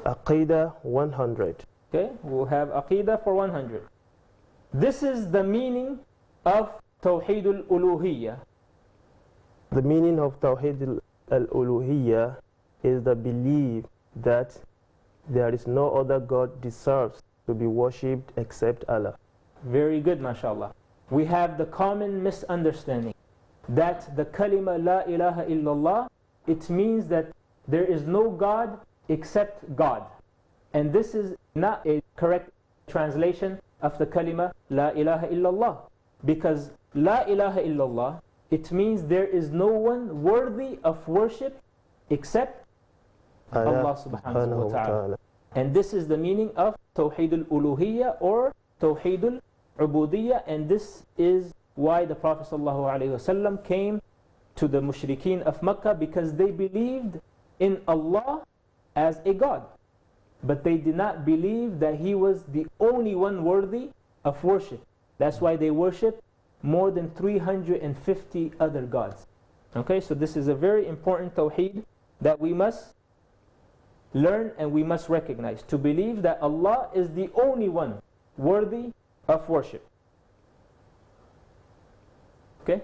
Aqidah 100. Okay, we'll have Aqidah for 100. This is the meaning of Tawheed al-Uluhiyyah. The meaning of Tawheed al-Uluhiyyah is the belief that there is no other God deserves to be worshipped except Allah. Very good, mashallah. We have the common misunderstanding that the kalima la ilaha illallah, it means that there is no God except God. And this is not a correct translation of the kalima la ilaha illallah. Because la ilaha illallah, it means there is no one worthy of worship except Allah subhanahu wa ta'ala. And this is the meaning of Tawheed al-Uluhiyyah or Tawheed al-Ubudiyyah, and this is why the Prophet ﷺ came to the mushrikeen of Makkah, because they believed in Allah as a God. But they did not believe that He was the only one worthy of worship. That's why they worship more than 350 other gods. Okay, so this is a very important Tawheed that we must learn and we must recognize. To believe that Allah is the only one worthy of worship. Okay?